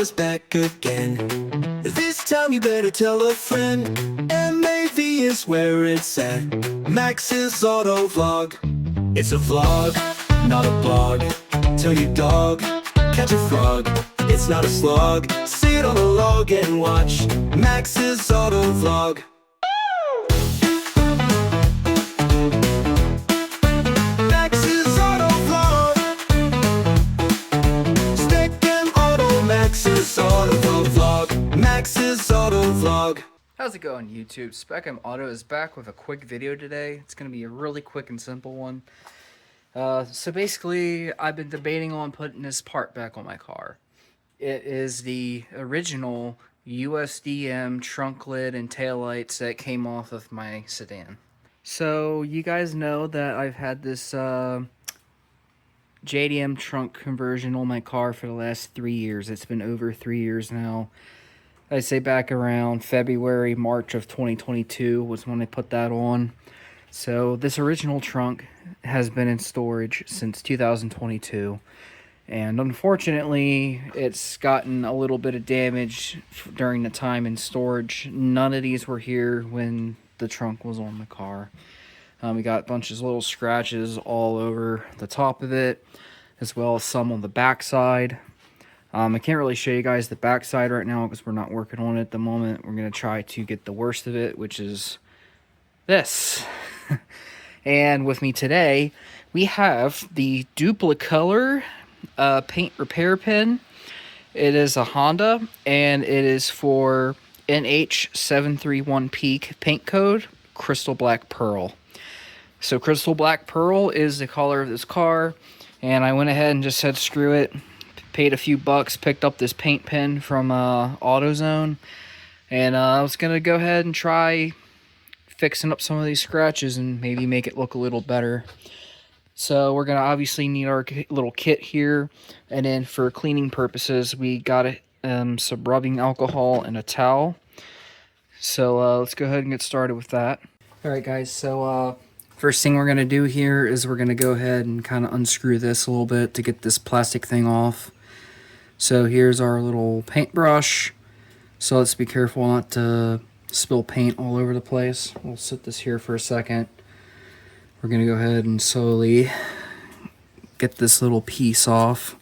is back again. This time you better tell a friend. M.A.V is where it's at. Max's Auto Vlog. It's a vlog, not a blog. Tell your dog, catch a frog. It's not a slog. Sit on a log and watch Max's Auto Vlog. Max's Auto Vlog. Spec M Auto, Max's Auto Vlog. Max's Auto Vlog. How's it going, YouTube? Spec M Auto is back with a quick video today. It's going to be a really quick and simple one. So basically, I've been debating on putting this part back on my car. It is the original USDM trunk lid and taillights that came off of my sedan. So you guys know that I've had this JDM trunk conversion on my car for the last 3 years. It's been over 3 years now. I'd say back around February, March of 2022 was when I put that on. So this original trunk has been in storage since 2022. And unfortunately, it's gotten a little bit of damage during the time in storage. None of these were here when the trunk was on the car. We got bunches of little scratches all over the top of it, as well as some on the back side. I can't really show you guys the back side right now because we're not working on it at the moment. We're going to try to get the worst of it, which is this. And with me today, we have the Duplicolor paint repair pen. It is a Honda, and it is for NH731 Peak paint code, Crystal Black Pearl. So Crystal Black Pearl is the color of this car, and I went ahead and just said screw it. Paid a few bucks, picked up this paint pen from AutoZone, and I was going to go ahead and try fixing up some of these scratches and maybe make it look a little better. So we're going to obviously need our little kit here, and then for cleaning purposes we got some rubbing alcohol and a towel. So let's go ahead and get started with that. Alright guys, so first thing we're going to do here is we're going to go ahead and kind of unscrew this a little bit to get this plastic thing off. So here's our little paintbrush. So let's be careful not to spill paint all over the place. We'll set this here for a second. We're going to go ahead and slowly get this little piece off.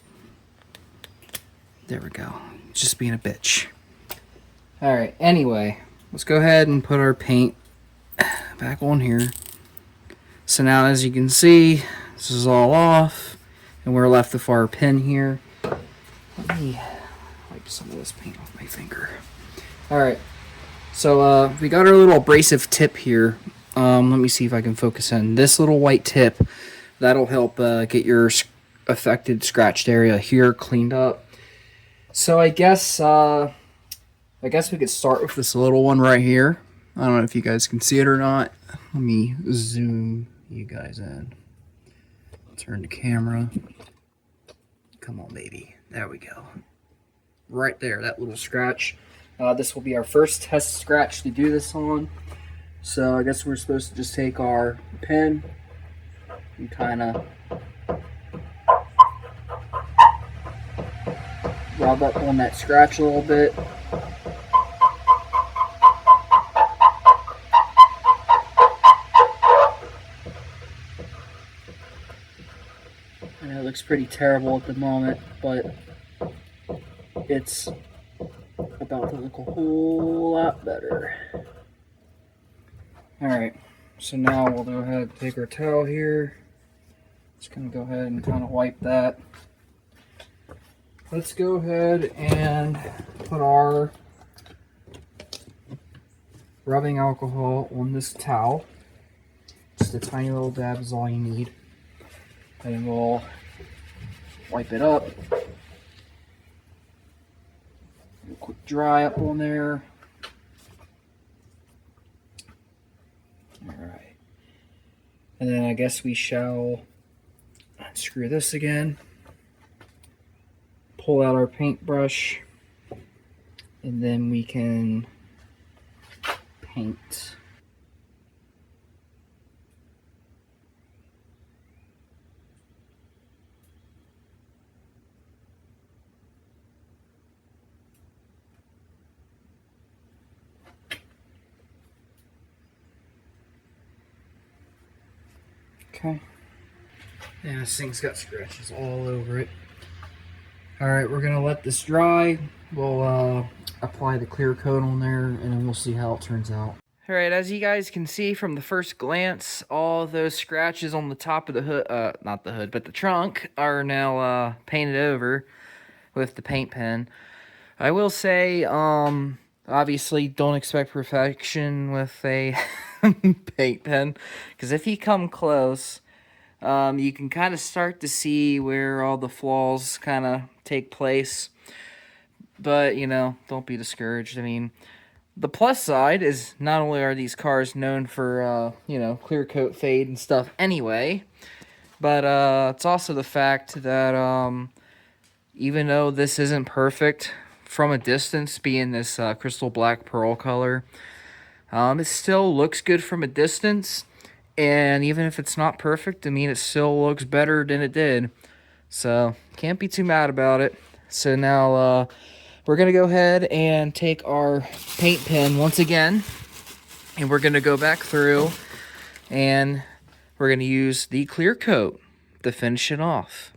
There we go. Just being a bitch. Alright, anyway, let's go ahead and put our paint back on here. So now, as you can see, this is all off, and we're left with our pen here. Let me wipe some of this paint off my finger. Alright, so we got our little abrasive tip here. Let me see if I can focus in. This little white tip, that'll help get your affected, scratched area here cleaned up. So I guess we could start with this little one right here. I don't know if you guys can see it or not. Let me zoom you guys in. Turn the camera. Come on, baby. There we go. Right there, that little scratch. This will be our first test scratch to do this on. So I guess we're supposed to just take our pen and kind of rub up on that scratch a little bit. I know it looks pretty terrible at the moment, but it's about to look a whole lot better. Alright, so now we'll go ahead and take our towel here. Just going to go ahead and kind of wipe that. Let's go ahead and put our rubbing alcohol on this towel. Just a tiny little dab is all you need. And we'll wipe it up. A quick dry up on there. Alright. And then I guess we shall unscrew this again. Pull out our paintbrush. And then we can paint. careful. Yeah, this thing's got scratches all over it. Alright, we're going to let this dry. We'll apply the clear coat on there, and then we'll see how it turns out. Alright, as you guys can see from the first glance, all those scratches on the top of the hood, not the hood, but the trunk, are now painted over with the paint pen. I will say, obviously don't expect perfection with a paint pen, because if you come close, you can kind of start to see where all the flaws kind of take place. But, you know, don't be discouraged. I mean, the plus side is not only are these cars known for, you know, clear coat fade and stuff anyway, but it's also the fact that even though this isn't perfect from a distance, being this crystal black pearl color, it still looks good from a distance. And even if it's not perfect, I mean, it still looks better than it did. So, can't be too mad about it. So now, we're going to go ahead and take our paint pen once again. And we're going to go back through. And we're going to use the clear coat to finish it off.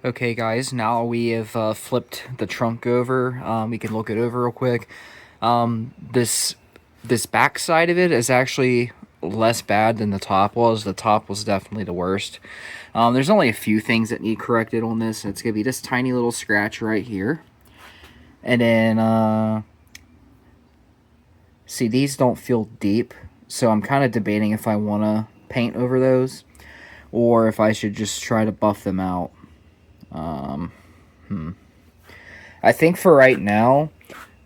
Okay guys, now we have flipped the trunk over. We can look it over real quick. This back side of it is actually less bad than the top was. The top was definitely the worst. There's only a few things that need corrected on this. It's going to be this tiny little scratch right here. And then, see, these don't feel deep. So I'm kind of debating if I want to paint over those, or if I should just try to buff them out. I think for right now,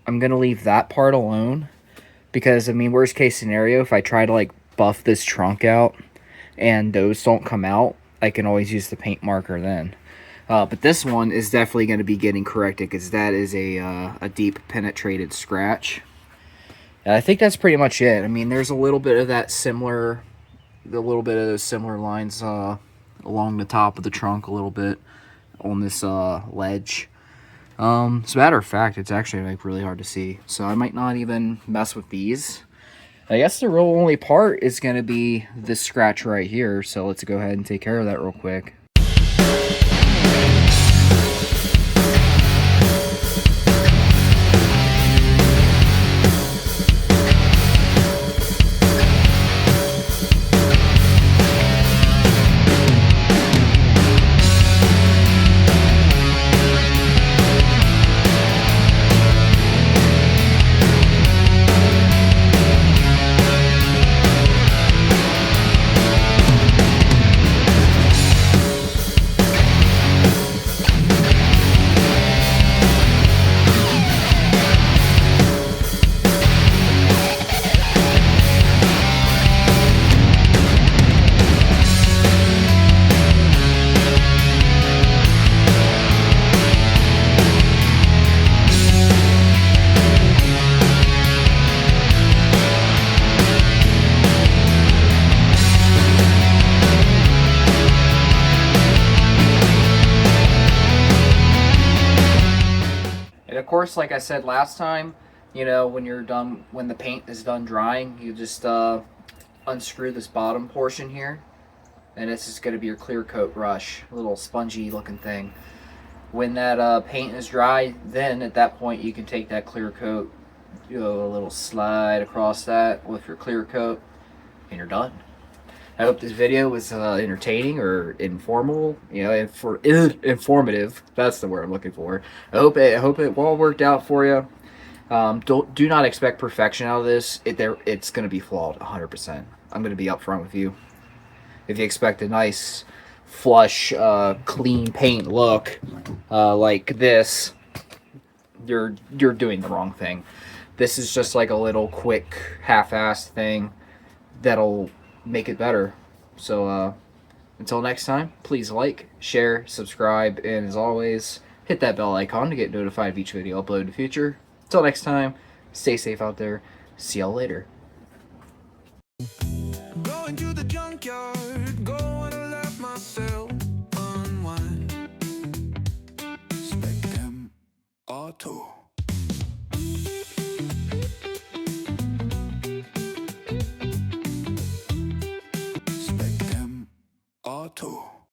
I'm going to leave that part alone. Because, I mean, worst case scenario, if I try to, like, buff this trunk out and those don't come out, I can always use the paint marker then. But this one is definitely going to be getting corrected because that is a deep penetrated scratch. And I think that's pretty much it. I mean, there's a little bit of that similar, those similar lines along the top of the trunk a little bit on this ledge. As a matter of fact, it's actually like really hard to see. So I might not even mess with these. I guess the real only part is going to be this scratch right here. So let's go ahead and take care of that real quick. course, like I said last time, you know, when you're done, when the paint is done drying, you just unscrew this bottom portion here, and this is going to be your clear coat brush, a little spongy looking thing. When that paint is dry, then at that point you can take that clear coat, a little slide across that with your clear coat, and you're done. I hope this video was entertaining or informal, you know, informative. That's the word I'm looking for. I hope it all worked out for you. Do not expect perfection out of this. It's going to be flawed 100%. I'm going to be upfront with you. If you expect a nice, flush, clean paint look like this, you're doing the wrong thing. This is just like a little quick, half-assed thing that'll make it better. So until next time, please like, share, subscribe, and as always, hit that bell icon to get notified of each video uploaded in the future. Until next time, stay safe out there. See y'all later. Going to the junkyard, going to let myself unwind. Spec M Auto.